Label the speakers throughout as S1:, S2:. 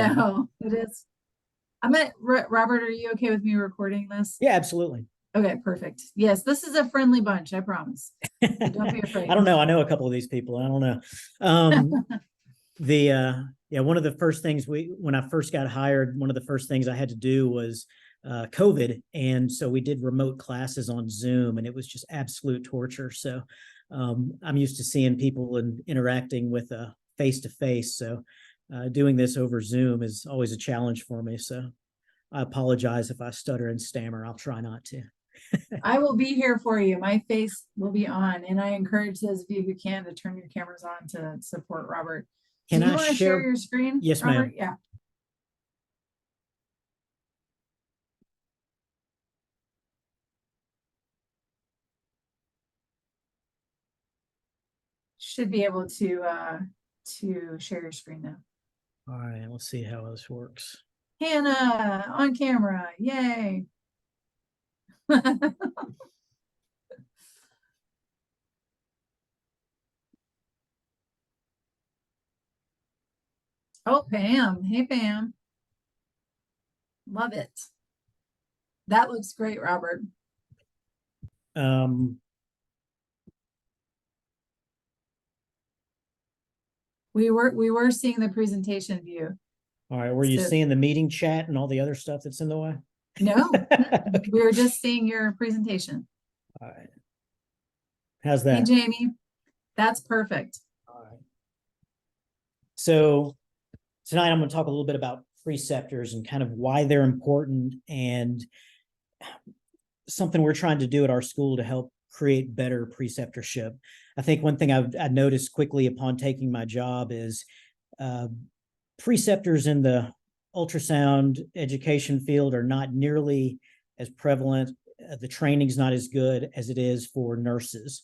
S1: know, it is. Robert, are you okay with me recording this?
S2: Yeah, absolutely.
S1: Okay, perfect. Yes, this is a friendly bunch, I promise. So don't be afraid.
S2: I don't know. I know a couple of these people. I don't know. One of the first things when I first got hired, one of the first things I had to do was COVID. And so we did remote classes on Zoom, and it was just absolute torture. So I'm used to seeing people and interacting with face to face. So doing this over Zoom is always a challenge for me. So I apologize if I stutter and stammer. I'll try not to.
S1: I will be here for you. My face will be on, and I encourage those of you who can to turn your cameras on to support Robert.
S2: Can
S1: Do you
S2: I
S1: want to share your screen?
S2: Yes,
S1: Robert?
S2: ma'am.
S1: Yeah. Should be able to share your screen now.
S2: All right, let's see how this works.
S1: Hannah on camera. Yay. Oh, Pam. Hey, Pam. Love it. That looks great, Robert. We were seeing the presentation view.
S2: All right, were you seeing the meeting chat and all the other stuff that's in the way?
S1: No, okay. We were just seeing your presentation.
S2: All right. How's that?
S1: Hey, Jamie. That's perfect.
S2: All right. So tonight I'm going to talk a little bit about preceptors and kind of why they're important and something we're trying to do at our school to help create better preceptorship. I think one thing I noticed quickly upon taking my job is preceptors in the ultrasound education field are not nearly as prevalent. The training's not as good as it is for nurses.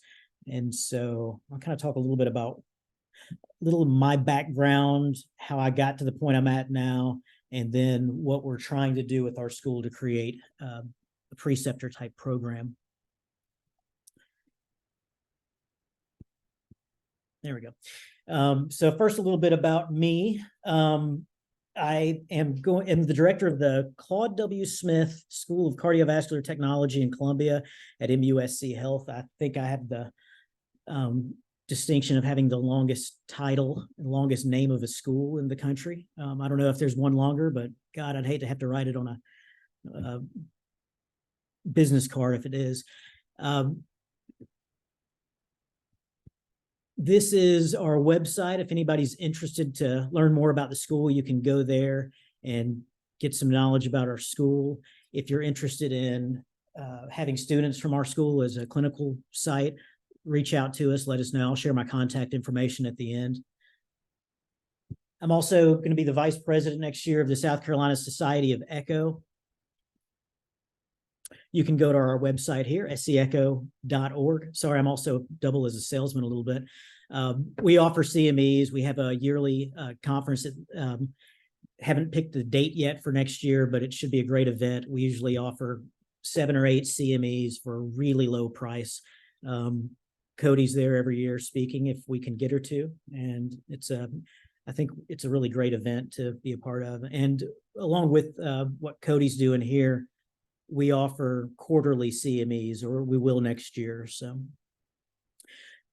S2: And so I'll kind of talk a little bit about my background, how I got to the point I'm at now, and then what we're trying to do with our school to create a preceptor type program. There we go. So first, a little bit about me. I am the director of the Claude W. Smith School of Cardiovascular Technology in Columbia at MUSC Health. I think I have the distinction of having the longest title and longest name of a school in the country. I don't know if there's one longer, but God, I'd hate to have to write it on a business card if it is. This is our website. If anybody's interested to learn more about the school, you can go there and get some knowledge about our school. If you're interested in having students from our school as a clinical site, reach out to us, let us know. I'll share my contact information at the end. I'm also going to be the vice president next year of the South Carolina Society of Echo. You can go to our website here, secho.org. Sorry, I'm also double as a salesman a little bit. We offer CMEs. We have a yearly conference that haven't picked the date yet for next year, but it should be a great event. We usually offer 7 or 8 CMEs for a really low price. Cody's there every year speaking if we can get her to, and I think it's a really great event to be a part of. And along with what Cody's doing here, we offer quarterly CMEs, or we will next year. So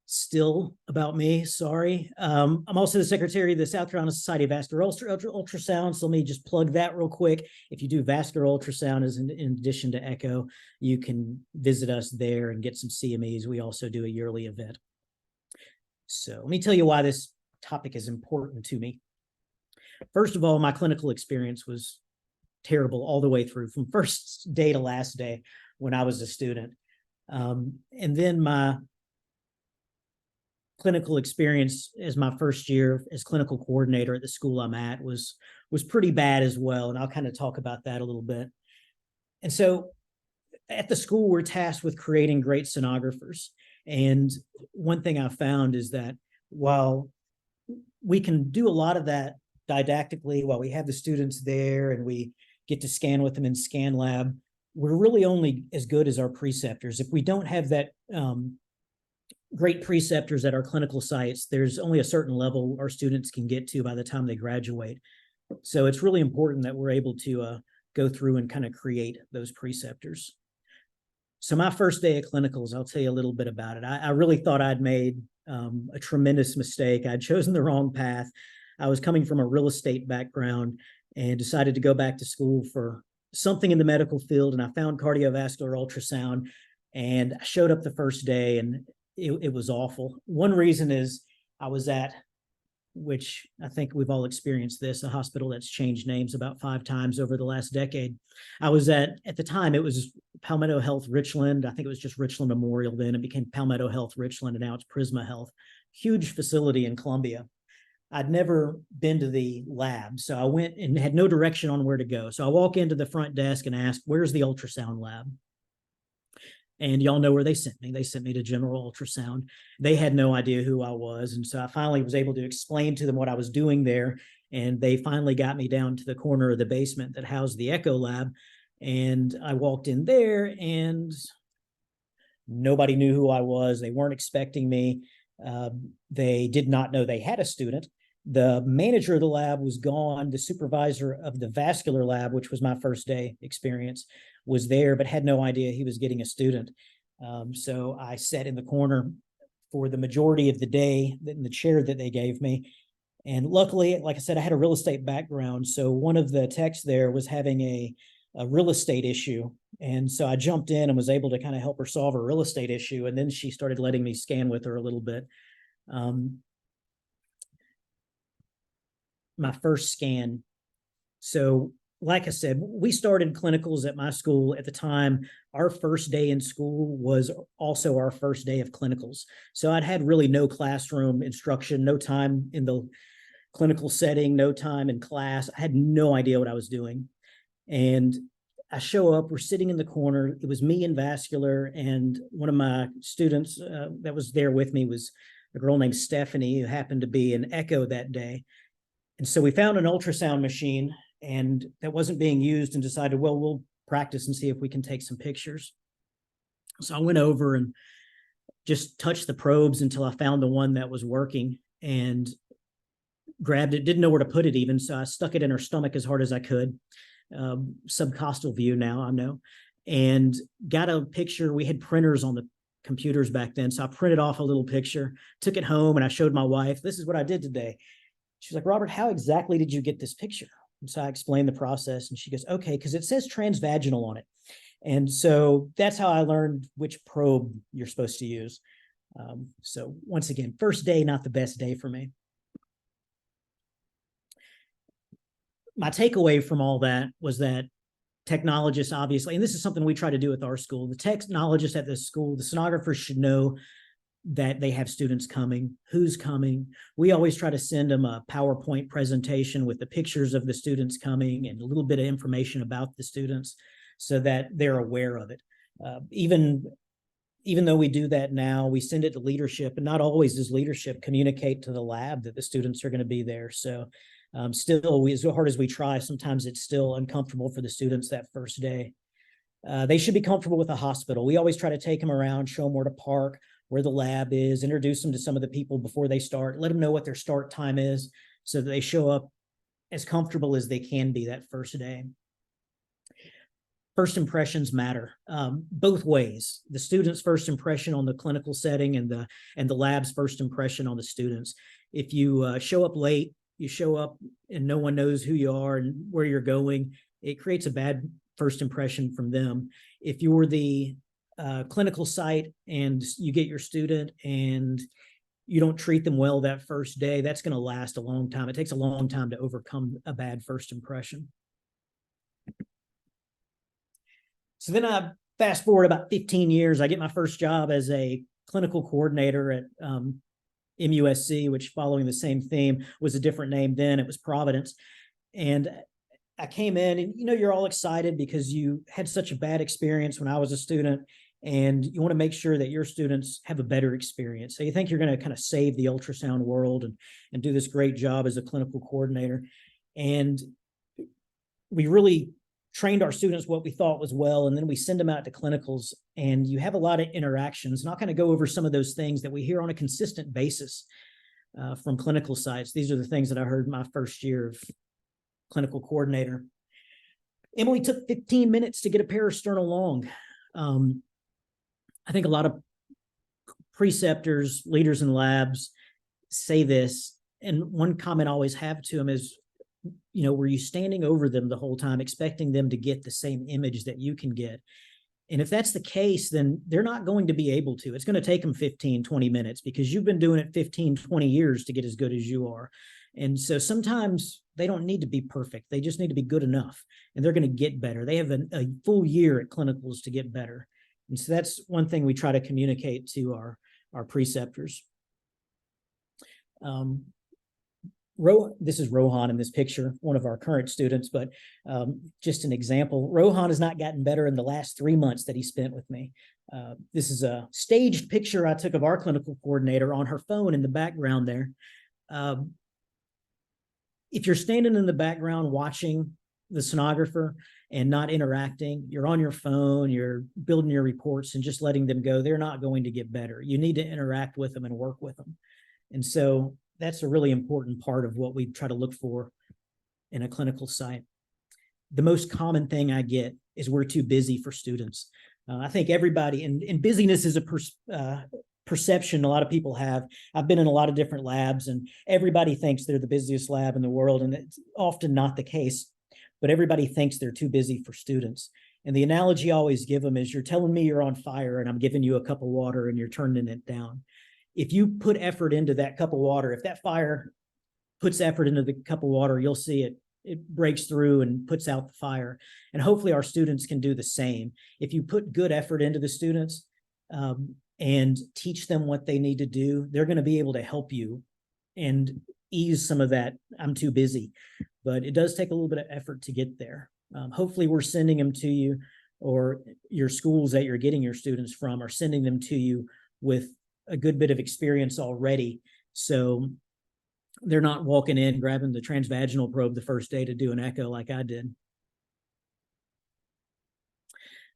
S2: still about me, sorry. I'm also the secretary of the South Carolina Society of Vascular Ultrasound. So let me just plug that real quick. If you do vascular ultrasound as in addition to echo, you can visit us there and get some CMEs. We also do a yearly event. So let me tell you why this topic is important to me. First of all, my clinical experience was terrible all the way through, from first day to last day when I was a student. And then my clinical experience as my first year as clinical coordinator at the school I'm at was pretty bad as well. And I'll kind of talk about that a little bit. And so at the school, we're tasked with creating great sonographers. And one thing I found is that while we can do a lot of that didactically, while we have the students there and we get to scan with them in scan lab, we're really only as good as our preceptors. If we don't have that great preceptors at our clinical sites, there's only a certain level our students can get to by the time they graduate. So it's really important that we're able to go through and kind of create those preceptors. So my first day of clinicals, I'll tell you a little bit about it. I really thought I'd made a tremendous mistake. I'd chosen the wrong path. I was coming from a real estate background and decided to go back to school for something in the medical field. And I found cardiovascular ultrasound, and I showed up the first day, and it was awful. One reason is I was at, which I think we've all experienced this, a hospital that's changed names about 5 times over the last decade. I was at the time, it was Palmetto Health Richland. I think it was just Richland Memorial then. It became Palmetto Health Richland, and now it's Prisma Health. Huge facility in Columbia. I'd never been to the lab, so I went and had no direction on where to go. So I walk into the front desk and ask, where's the ultrasound lab? And y'all know where they sent me. They sent me to general ultrasound. They had no idea who I was. And so I finally was able to explain to them what I was doing there. And they finally got me down to the corner of the basement that housed the echo lab. And I walked in there, and nobody knew who I was. They weren't expecting me. They did not know they had a student. The manager of the lab was gone. The supervisor of the vascular lab, which was my first day experience, was there, but had no idea he was getting a student. So I sat in the corner for the majority of the day in the chair that they gave me. And luckily, like I said, I had a real estate background. So one of the techs there was having a real estate issue. And so I jumped in and was able to kind of help her solve a real estate issue. And then she started letting me scan with her a little bit. My first scan. So like I said, we started clinicals at my school at the time. Our first day in school was also our first day of clinicals. So I'd had really no classroom instruction, no time in the clinical setting, no time in class. I had no idea what I was doing. And I show up, we're sitting in the corner. It was me and vascular, and one of my students that was there with me was a girl named Stephanie, who happened to be an echo that day. And so we found an ultrasound machine, and that wasn't being used, and decided, well, we'll practice and see if we can take some pictures. So I went over and just touched the probes until I found the one that was working, and grabbed it, didn't know where to put it even. So I stuck it in her stomach as hard as I could. Subcostal view now, I know, and got a picture. We had printers on the computers back then. So I printed off a little picture, took it home, and I showed my wife, this is what I did today. She's like, Robert, how exactly did you get this picture? And so I explained the process, and she goes, okay, because it says transvaginal on it. And so that's how I learned which probe you're supposed to use. So once again, first day, not the best day for me. My takeaway from all that was that technologists, obviously, and this is something we try to do with our school, the technologists at this school, the sonographers should know that they have students coming, who's coming. We always try to send them a PowerPoint presentation with the pictures of the students coming and a little bit of information about the students so that they're aware of it. Even though we do that now, we send it to leadership, and not always does leadership communicate to the lab that the students are going to be there. So still, as hard as we try, sometimes it's still uncomfortable for the students that first day. They should be comfortable with the hospital. We always try to take them around, show them where to park, where the lab is, introduce them to some of the people before they start, let them know what their start time is so that they show up as comfortable as they can be that first day. First impressions matter both ways. The student's first impression on the clinical setting and the lab's first impression on the students. If you show up late, you show up and no one knows who you are and where you're going, it creates a bad first impression from them. If you're the clinical site and you get your student and you don't treat them well that first day, that's going to last a long time. It takes a long time to overcome a bad first impression. So then I fast forward about 15 years, I get my first job as a clinical coordinator at MUSC, which, following the same theme, was a different name then. It was Providence. And I came in, and you're all excited because you had such a bad experience when I was a student, and you want to make sure that your students have a better experience. So you think you're going to kind of save the ultrasound world and do this great job as a clinical coordinator. And we really trained our students what we thought was well, and then we send them out to clinicals, and you have a lot of interactions. And I'll kind of go over some of those things that we hear on a consistent basis from clinical sites. These are the things that I heard my first year of clinical coordinator. Emily took 15 minutes to get a parasternal long. I think a lot of preceptors, leaders in labs say this, and one comment I always have to them is, were you standing over them the whole time, expecting them to get the same image that you can get? And if that's the case, then they're not going to be able to. It's going to take them 15, 20 minutes because you've been doing it 15, 20 years to get as good as you are. And so sometimes they don't need to be perfect. They just need to be good enough, and they're going to get better. They have a full year at clinicals to get better. And so that's one thing we try to communicate to our preceptors. This is Rohan in this picture, one of our current students, but just an example. Rohan has not gotten better in the last 3 months that he spent with me. This is a staged picture I took of our clinical coordinator on her phone in the background there. If you're standing in the background watching the sonographer and not interacting, you're on your phone, you're building your reports and just letting them go, they're not going to get better. You need to interact with them and work with them. And so that's a really important part of what we try to look for in a clinical site. The most common thing I get is we're too busy for students. I think everybody, and busyness is a perception a lot of people have. I've been in a lot of different labs, and everybody thinks they're the busiest lab in the world, and it's often not the case, but everybody thinks they're too busy for students. And the analogy I always give them is, you're telling me you're on fire and I'm giving you a cup of water and you're turning it down. If you put effort into that cup of water, if that fire puts effort into the cup of water, you'll see it breaks through and puts out the fire. And hopefully our students can do the same. If you put good effort into the students and teach them what they need to do, they're going to be able to help you and ease some of that I'm too busy. But it does take a little bit of effort to get there. Hopefully we're sending them to you, or your schools that you're getting your students from are sending them to you with a good bit of experience already. So they're not walking in, grabbing the transvaginal probe the first day to do an echo like I did.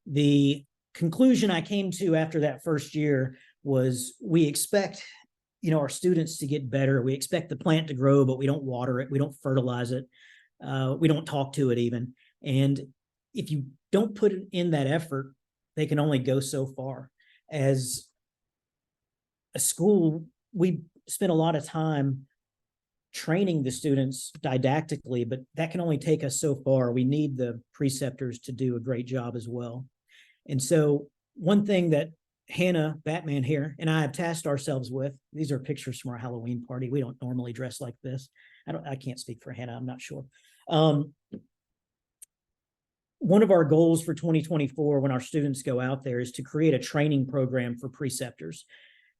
S2: The conclusion I came to after that first year was, we expect, our students to get better. We expect the plant to grow, but we don't water it. We don't fertilize it. We don't talk to it even. And if you don't put in that effort, they can only go so far. As a school, we spent a lot of time training the students didactically, but that can only take us so far. We need the preceptors to do a great job as well. And so one thing that Hannah, Batman here, and I have tasked ourselves with, these are pictures from our Halloween party. We don't normally dress like this. I can't speak for Hannah, I'm not sure. One of our goals for 2024 when our students go out there is to create a training program for preceptors.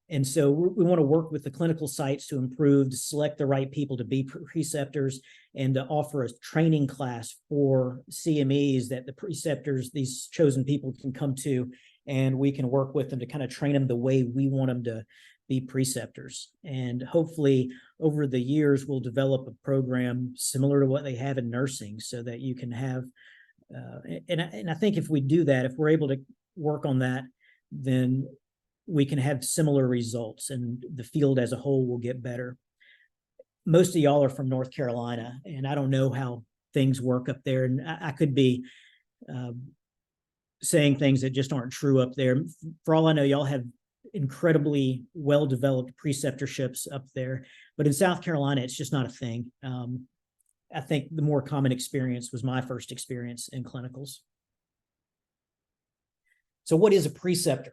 S2: And so we want to work with the clinical sites to improve, to select the right people to be preceptors, and to offer a training class for CMEs that the preceptors, these chosen people, can come to, and we can work with them to kind of train them the way we want them to be preceptors. And hopefully over the years, we'll develop a program similar to what they have in nursing, so that you can have, and I think if we do that, if we're able to work on that, then we can have similar results and the field as a whole will get better. Most of y'all are from North Carolina, and I don't know how things work up there. And I could be saying things that just aren't true up there. For all I know, y'all have incredibly well-developed preceptorships up there, but in South Carolina, it's just not a thing. I think the more common experience was my first experience in clinicals. So what is a preceptor?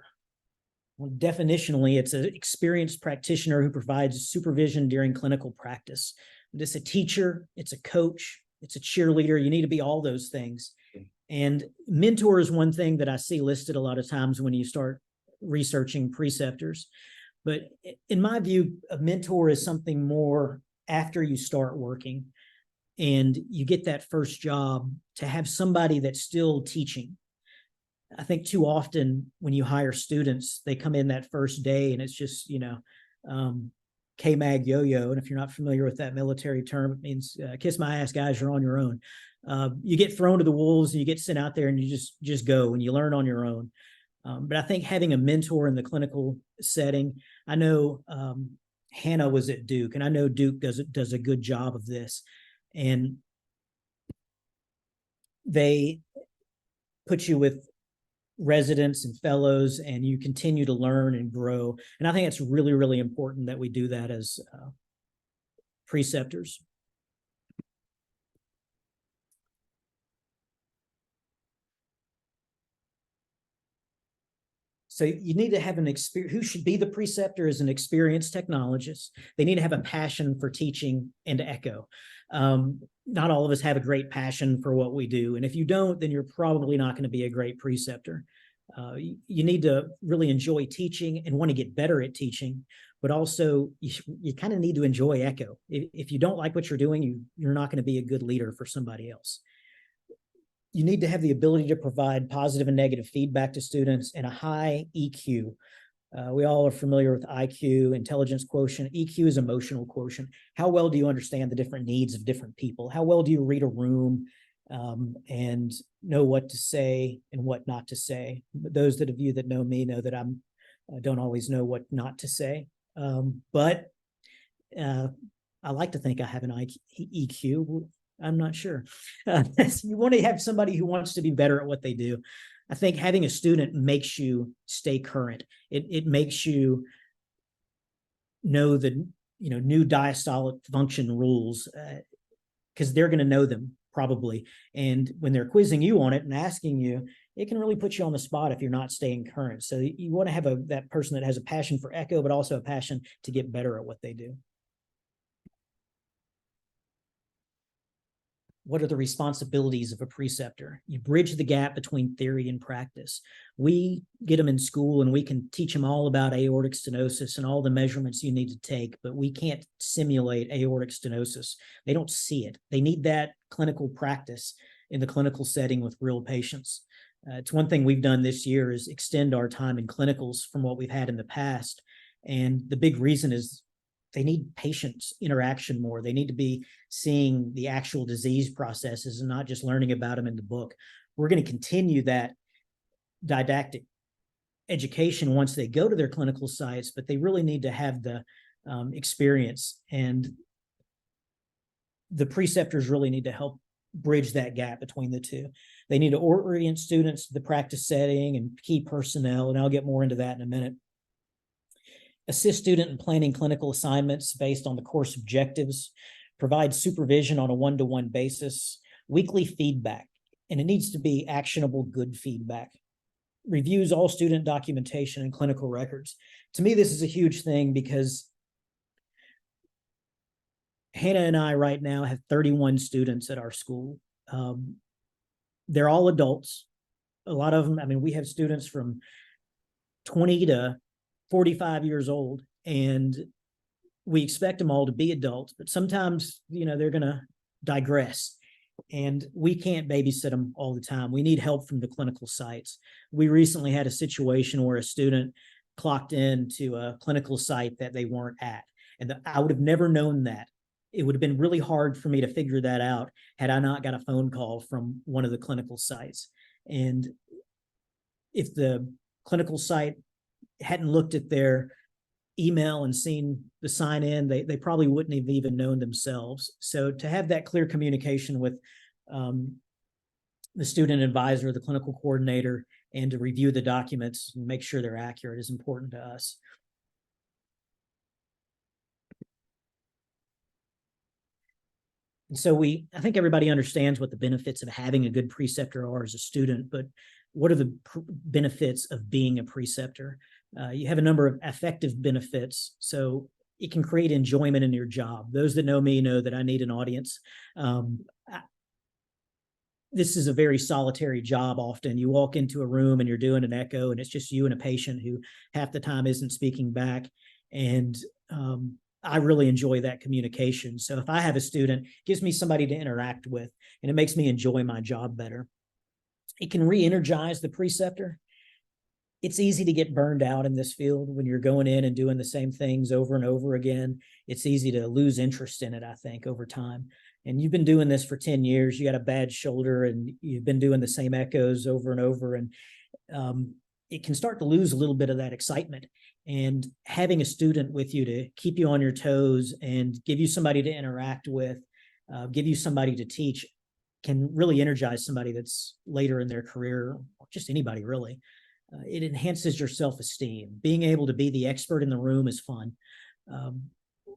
S2: Well, definitionally, it's an experienced practitioner who provides supervision during clinical practice. It's a teacher, it's a coach, it's a cheerleader. You need to be all those things. And mentor is one thing that I see listed a lot of times when you start researching preceptors. But in my view, a mentor is something more after you start working and you get that first job, to have somebody that's still teaching. I think too often when you hire students, they come in that first day and it's just, K-Mag yo-yo. And if you're not familiar with that military term, it means kiss my ass, guys, you're on your own. You get thrown to the wolves and you get sent out there and you just go and you learn on your own. But I think having a mentor in the clinical setting, I know Hannah was at Duke, and I know Duke does a good job of this. And they put you with residents and fellows, and you continue to learn and grow. And I think it's really, really important that we do that as preceptors. So you need to have an experience. Who should be the preceptor is an experienced technologist. They need to have a passion for teaching and echo. Not all of us have a great passion for what we do. And if you don't, then you're probably not going to be a great preceptor. You need to really enjoy teaching and want to get better at teaching, but also you kind of need to enjoy echo. If you don't like what you're doing, you're not going to be a good leader for somebody else. You need to have the ability to provide positive and negative feedback to students and a high EQ. We all are familiar with IQ, intelligence quotient. EQ is emotional quotient. How well do you understand the different needs of different people? How well do you read a room and know what to say and what not to say? Those of you that know me know that I don't always know what not to say, but I like to think I have an EQ. I'm not sure. You want to have somebody who wants to be better at what they do. I think having a student makes you stay current. It makes you know the new diastolic function rules because they're going to know them probably. And when they're quizzing you on it and asking you, it can really put you on the spot if you're not staying current. So you want to have that person that has a passion for echo, but also a passion to get better at what they do. What are the responsibilities of a preceptor? You bridge the gap between theory and practice. We get them in school and we can teach them all about aortic stenosis and all the measurements you need to take, but we can't simulate aortic stenosis. They don't see it. They need that clinical practice in the clinical setting with real patients. It's one thing we've done this year is extend our time in clinicals from what we've had in the past. And the big reason is they need patient interaction more. They need to be seeing the actual disease processes and not just learning about them in the book. We're going to continue that didactic education once they go to their clinical sites, but they really need to have the experience. And the preceptors really need to help bridge that gap between the two. They need to orient students to the practice setting and key personnel, and I'll get more into that in a minute. Assist student in planning clinical assignments based on the course objectives, provide supervision on a one-to-one basis, weekly feedback, and it needs to be actionable, good feedback. Reviews all student documentation and clinical records. To me, this is a huge thing because Hannah and I right now have 31 students at our school. They're all adults. A lot of them, I mean, we have students from 20 to 45 years old, and we expect them all to be adults, but sometimes, they're going to digress, and we can't babysit them all the time. We need help from the clinical sites. We recently had a situation where a student clocked into a clinical site that they weren't at, and I would have never known that. It would have been really hard for me to figure that out had I not got a phone call from one of the clinical sites. And if the clinical site hadn't looked at their email and seen the sign in, they probably wouldn't have even known themselves. So to have that clear communication with the student advisor, the clinical coordinator, and to review the documents and make sure they're accurate is important to us. And so I think everybody understands what the benefits of having a good preceptor are as a student, but what are the benefits of being a preceptor? You have a number of affective benefits. So it can create enjoyment in your job. Those that know me know that I need an audience. This is a very solitary job often. You walk into a room and you're doing an echo and it's just you and a patient who half the time isn't speaking back. And I really enjoy that communication. So if I have a student, it gives me somebody to interact with, and it makes me enjoy my job better. It can re-energize the preceptor. It's easy to get burned out in this field when you're going in and doing the same things over and over again. It's easy to lose interest in it, I think, over time. And you've been doing this for 10 years. You got a bad shoulder and you've been doing the same echoes over and over. And it can start to lose a little bit of that excitement. And having a student with you to keep you on your toes and give you somebody to interact with, give you somebody to teach, can really energize somebody that's later in their career, or just anybody really. It enhances your self-esteem. Being able to be the expert in the room is fun.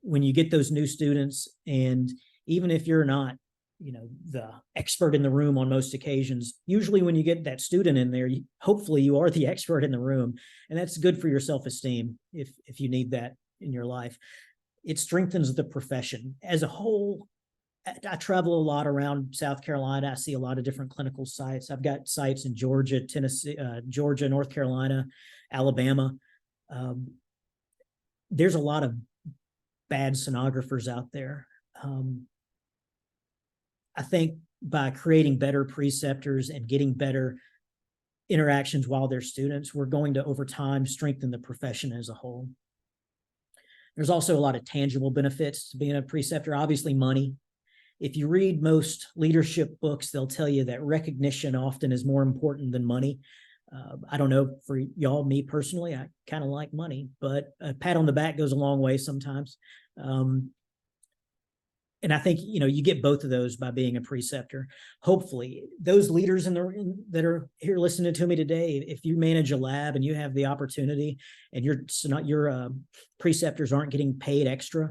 S2: When you get those new students, and even if you're not, the expert in the room on most occasions, usually when you get that student in there, hopefully you are the expert in the room, and that's good for your self-esteem if you need that in your life. It strengthens the profession as a whole. I travel a lot around South Carolina. I see a lot of different clinical sites. I've got sites in Georgia, Tennessee, Georgia, North Carolina, Alabama. There's a lot of bad sonographers out there. I think by creating better preceptors and getting better interactions while they're students, we're going to, over time, strengthen the profession as a whole. There's also a lot of tangible benefits to being a preceptor. Obviously, money. If you read most leadership books, they'll tell you that recognition often is more important than money. I don't know for y'all, me personally, I kind of like money, but a pat on the back goes a long way sometimes. And I think, you get both of those by being a preceptor. Hopefully, those leaders that are here listening to me today, if you manage a lab and you have the opportunity and your preceptors aren't getting paid extra,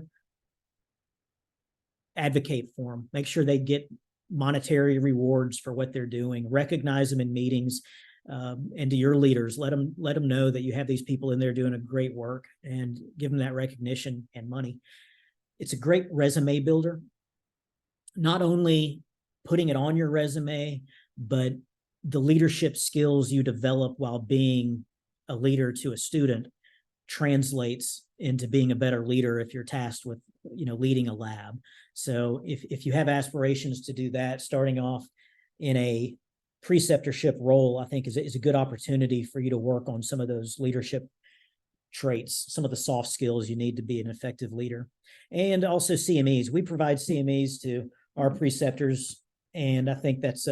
S2: advocate for them. Make sure they get monetary rewards for what they're doing. Recognize them in meetings, and to your leaders, let them know that you have these people in there doing a great work, and give them that recognition and money. It's a great resume builder. Not only putting it on your resume, but the leadership skills you develop while being a leader to a student translates into being a better leader if you're tasked with, leading a lab. So if you have aspirations to do that, starting off in a preceptorship role, I think is a good opportunity for you to work on some of those leadership traits, some of the soft skills you need to be an effective leader. And also CMEs. We provide CMEs to our preceptors, and I think that's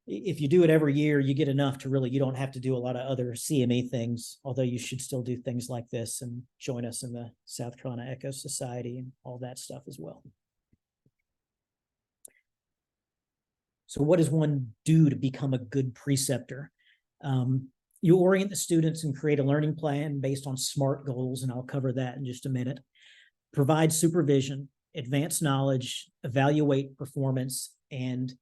S2: if you do it every year, you get enough to really, you don't have to do a lot of other CME things, although you should still do things like this and join us in the South Carolina Echo Society and all that stuff as well. So what does one do to become a good preceptor? You orient the students and create a learning plan based on SMART goals, and I'll cover that in just a minute. Provide supervision, advance knowledge, evaluate performance, and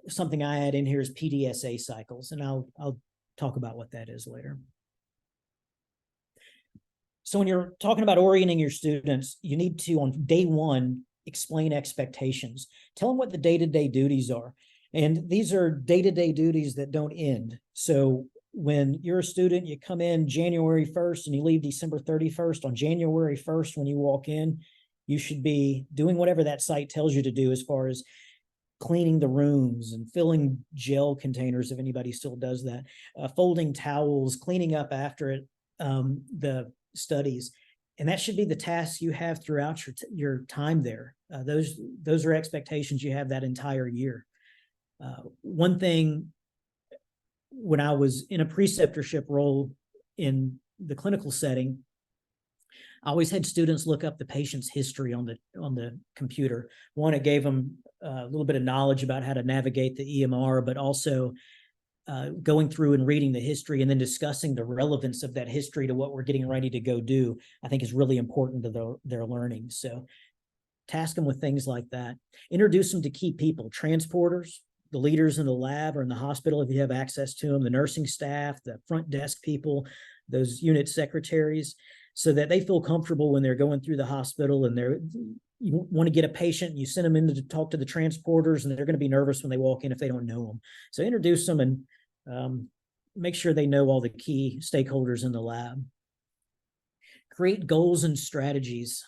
S2: something I add in here is PDSA cycles, and I'll talk about what that is later. So when you're talking about orienting your students, you need to, on day one, explain expectations. Tell them what the day-to-day duties are. And these are day-to-day duties that don't end. So when you're a student, you come in January 1st and you leave December 31st. On January 1st, when you walk in, you should be doing whatever that site tells you to do as far as cleaning the rooms and filling gel containers, if anybody still does that, folding towels, cleaning up after it, the studies. And that should be the tasks you have throughout your time there. Those are expectations you have that entire year. One thing, when I was in a preceptorship role in the clinical setting, I always had students look up the patient's history on the computer. One, it gave them a little bit of knowledge about how to navigate the EMR, but also going through and reading the history and then discussing the relevance of that history to what we're getting ready to go do, I think is really important to their learning. So task them with things like that. Introduce them to key people, transporters, the leaders in the lab or in the hospital, if you have access to them, the nursing staff, the front desk people, those unit secretaries, so that they feel comfortable when they're going through the hospital and you want to get a patient, you send them in to talk to the transporters, and they're going to be nervous when they walk in if they don't know them. So introduce them and make sure they know all the key stakeholders in the lab. Create goals and strategies.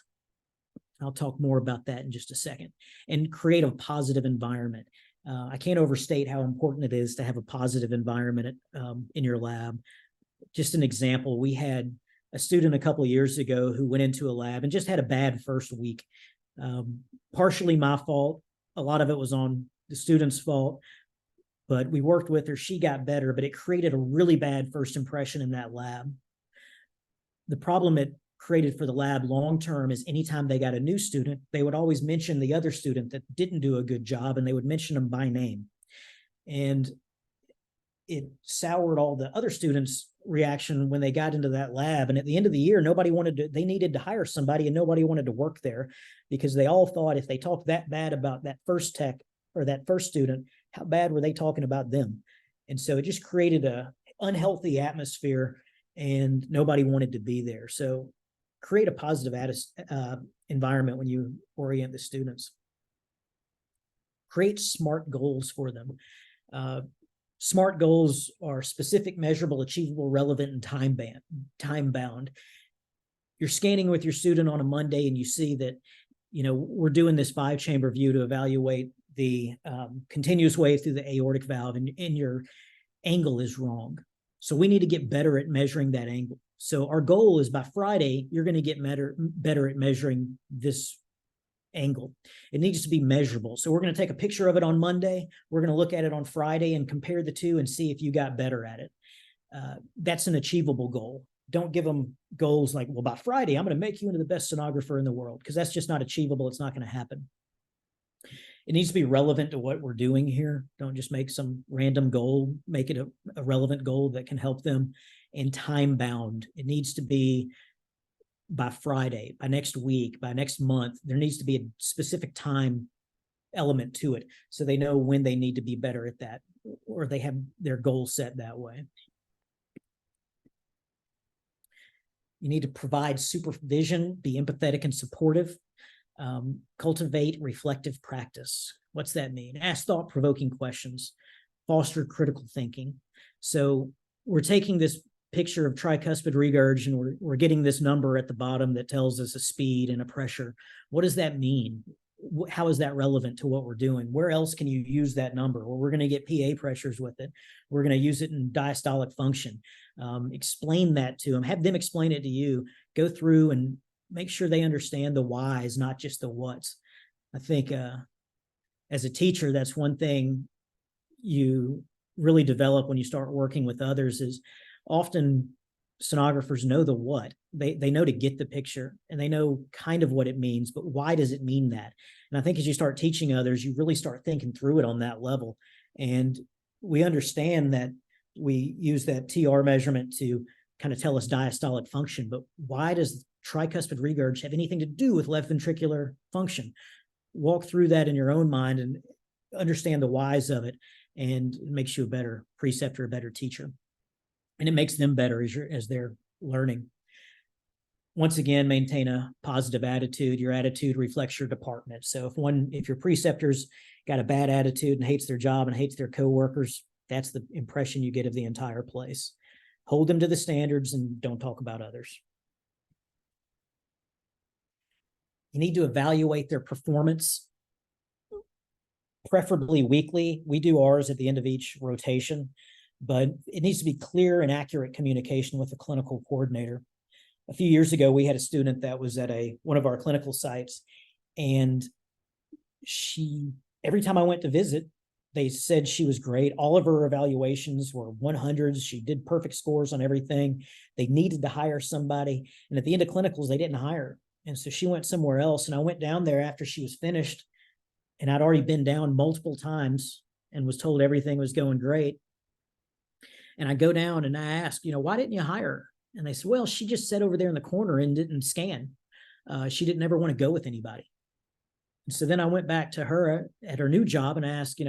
S2: I'll talk more about that in just a second. And create a positive environment. I can't overstate how important it is to have a positive environment in your lab. Just an example, we had a student a couple of years ago who went into a lab and just had a bad first week. Partially my fault. A lot of it was on the student's fault, but we worked with her. She got better, but it created a really bad first impression in that lab. The problem created for the lab long-term is anytime they got a new student, they would always mention the other student that didn't do a good job, and they would mention them by name. And it soured all the other students' reaction when they got into that lab. And at the end of the year, they needed to hire somebody, and nobody wanted to work there because they all thought if they talked that bad about that first tech or that first student, how bad were they talking about them? And so it just created a unhealthy atmosphere, and nobody wanted to be there. So create a positive environment when you orient the students. Create SMART goals for them. SMART goals are specific, measurable, achievable, relevant, and time bound. You're scanning with your student on a Monday and you see that, we're doing this 5-chamber view to evaluate the continuous wave through the aortic valve, and your angle is wrong. So we need to get better at measuring that angle. So our goal is by Friday, you're going to get better at measuring this angle. It needs to be measurable. So we're going to take a picture of it on Monday. We're going to look at it on Friday and compare the two and see if you got better at it. That's an achievable goal. Don't give them goals like, well, by Friday, I'm going to make you into the best sonographer in the world, because that's just not achievable. It's not going to happen. It needs to be relevant to what we're doing here. Don't just make some random goal, make it a relevant goal that can help them. And time bound. It needs to be by Friday, by next week, by next month. There needs to be a specific time element to it so they know when they need to be better at that, or they have their goal set that way. You need to provide supervision, be empathetic and supportive. Cultivate reflective practice. What's that mean? Ask thought-provoking questions. Foster critical thinking. So we're taking this picture of tricuspid regurg, and we're getting this number at the bottom that tells us a speed and a pressure. What does that mean? How is that relevant to what we're doing? Where else can you use that number? Well, we're going to get PA pressures with it. We're going to use it in diastolic function. Explain that to them. Have them explain it to you. Go through and make sure they understand the whys, not just the whats. I think as a teacher, that's one thing you really develop when you start working with others is often sonographers know the what. They know to get the picture, and they know kind of what it means, but why does it mean that? And I think as you start teaching others, you really start thinking through it on that level. And we understand that we use that TR measurement to kind of tell us diastolic function, but why does tricuspid regurg have anything to do with left ventricular function? Walk through that in your own mind and understand the whys of it, and it makes you a better preceptor, a better teacher. And it makes them better as they're learning. Once again, maintain a positive attitude. Your attitude reflects your department. So if your preceptor's got a bad attitude and hates their job and hates their coworkers, that's the impression you get of the entire place. Hold them to the standards and don't talk about others. You need to evaluate their performance, preferably weekly. We do ours at the end of each rotation, but it needs to be clear and accurate communication with the clinical coordinator. A few years ago, we had a student that was at one of our clinical sites, and every time I went to visit, they said she was great. All of her evaluations were 100s. She did perfect scores on everything. They needed to hire somebody. And at the end of clinicals, they didn't hire her. And so she went somewhere else. And I went down there after she was finished, and I'd already been down multiple times and was told everything was going great. And I go down and I ask, why didn't you hire her? And they said, well, she just sat over there in the corner and didn't scan. She didn't ever want to go with anybody. And so then I went back to her at her new job and I asked,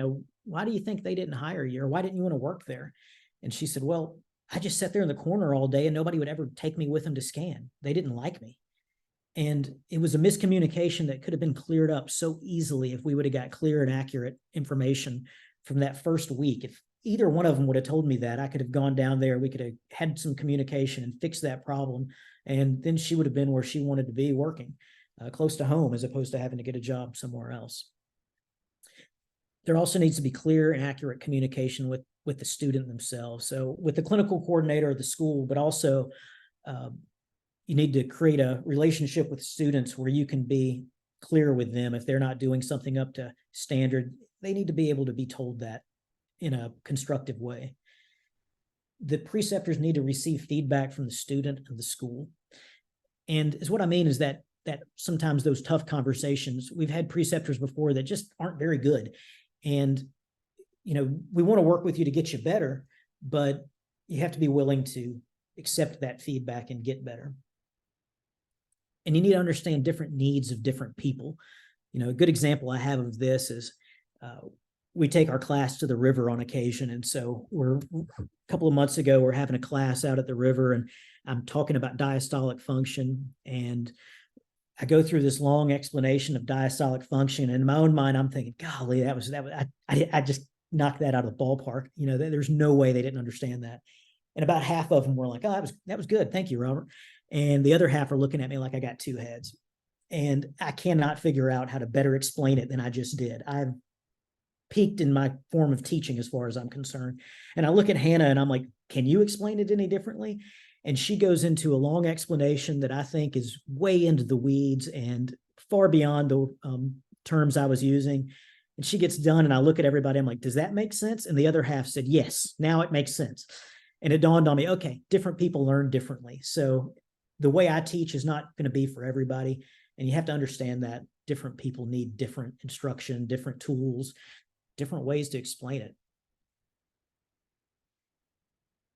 S2: why do you think they didn't hire you? Or why didn't you want to work there? And she said, well, I just sat there in the corner all day and nobody would ever take me with them to scan. They didn't like me. And it was a miscommunication that could have been cleared up so easily if we would have got clear and accurate information from that first week. If either one of them would have told me that, I could have gone down there, we could have had some communication and fixed that problem. And then she would have been where she wanted to be working, close to home, as opposed to having to get a job somewhere else. There also needs to be clear and accurate communication with the student themselves. So with the clinical coordinator of the school, but also you need to create a relationship with students where you can be clear with them. If they're not doing something up to standard, they need to be able to be told that in a constructive way. The preceptors need to receive feedback from the student and the school. And is what I mean is that sometimes those tough conversations, we've had preceptors before that just aren't very good. And, we want to work with you to get you better, but you have to be willing to accept that feedback and get better. And you need to understand different needs of different people. A good example I have of this is we take our class to the river on occasion. And so a couple of months ago, we're having a class out at the river, and I'm talking about diastolic function. And I go through this long explanation of diastolic function. And in my own mind, I'm thinking, golly, I just knocked that out of the ballpark. There's no way they didn't understand that. And about half of them were like, oh, that was good. Thank you, Robert. And the other half are looking at me like I got two heads. And I cannot figure out how to better explain it than I just did. I've peaked in my form of teaching as far as I'm concerned. And I look at Hannah and I'm like, can you explain it any differently? And she goes into a long explanation that I think is way into the weeds and far beyond the terms I was using. And she gets done and I look at everybody, I'm like, does that make sense? And the other half said, yes, now it makes sense. And it dawned on me, okay, different people learn differently. So the way I teach is not going to be for everybody. And you have to understand that different people need different instruction, different tools, different ways to explain it.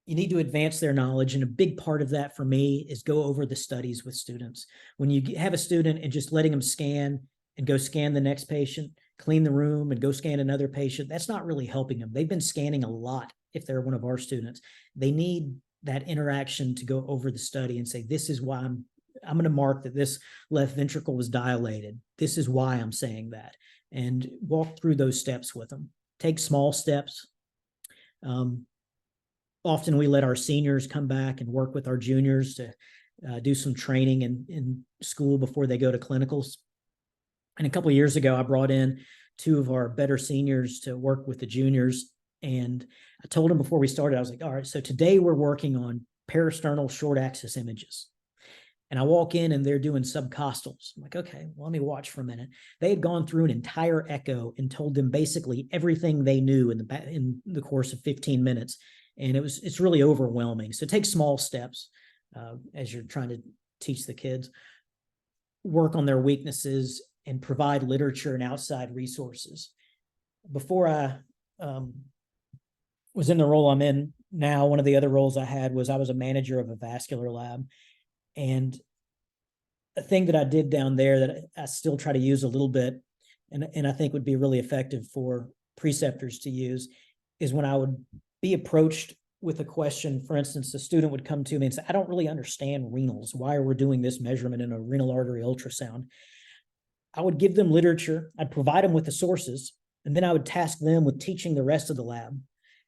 S2: You need to advance their knowledge. And a big part of that for me is go over the studies with students. When you have a student and just letting them scan and go scan the next patient, clean the room and go scan another patient, that's not really helping them. They've been scanning a lot if they're one of our students. They need that interaction to go over the study and say, this is why I'm going to mark that this left ventricle was dilated. This is why I'm saying that. And walk through those steps with them. Take small steps. Often we let our seniors come back and work with our juniors to do some training in school before they go to clinicals. And a couple of years ago, I brought in two of our better seniors to work with the juniors. And I told them before we started, I was like, all right, so today we're working on parasternal short axis images. And I walk in and they're doing subcostals. I'm like, okay, well, let me watch for a minute. They had gone through an entire echo and told them basically everything they knew in the course of 15 minutes. And it's really overwhelming. So take small steps as you're trying to teach the kids. Work on their weaknesses and provide literature and outside resources. Before I was in the role I'm in now, one of the other roles I had was I was a manager of a vascular lab. And a thing that I did down there that I still try to use a little bit, and I think would be really effective for preceptors to use, is when I would be approached with a question. For instance, a student would come to me and say, I don't really understand renals. Why are we doing this measurement in a renal artery ultrasound? I would give them literature. I'd provide them with the sources, and then I would task them with teaching the rest of the lab.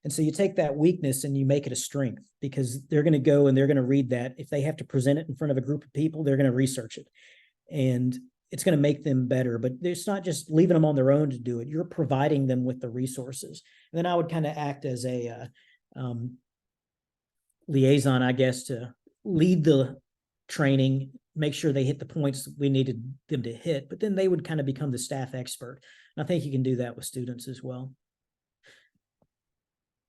S2: And so you take that weakness and you make it a strength, because they're going to go and they're going to read that. If they have to present it in front of a group of people, they're going to research it. And it's going to make them better. But it's not just leaving them on their own to do it. You're providing them with the resources. And then I would kind of act as a liaison, I guess, to lead the training, make sure they hit the points we needed them to hit. But then they would kind of become the staff expert. And I think you can do that with students as well.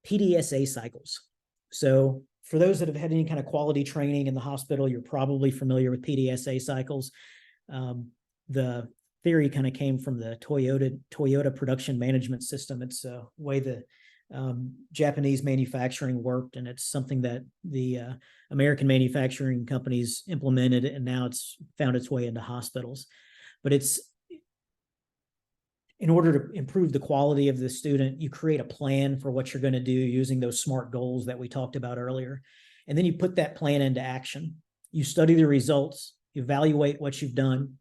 S2: PDSA cycles. So for those that have had any kind of quality training in the hospital, you're probably familiar with PDSA cycles. The theory kind of came from the Toyota production management system. It's a way the Japanese manufacturing worked, and it's something that the American manufacturing companies implemented, and now it's found its way into hospitals. But it's, in order to improve the quality of the student, you create a plan for what you're going to do using those SMART goals that we talked about earlier. And then you put that plan into action. You study the results, you evaluate what you've done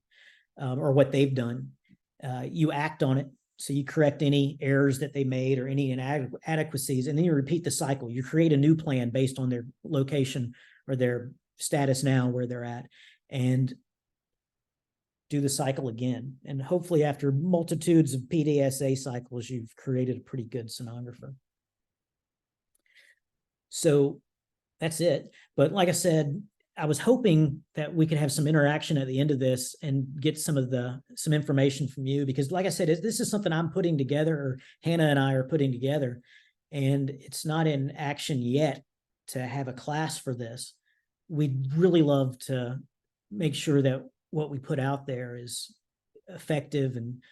S2: or what they've done. You act on it. So you correct any errors that they made or any inadequacies, and then you repeat the cycle. You create a new plan based on their location or their status now, where they're at, and do the cycle again. And hopefully after multitudes of PDSA cycles, you've created a pretty good sonographer. So that's it. But like I said, I was hoping that we could have some interaction at the end of this and get some information from you, because like I said, this is something I'm putting together, or Hannah and I are putting together, and it's not in action yet to have a class for this. We'd really love to make sure that what we put out there is effective and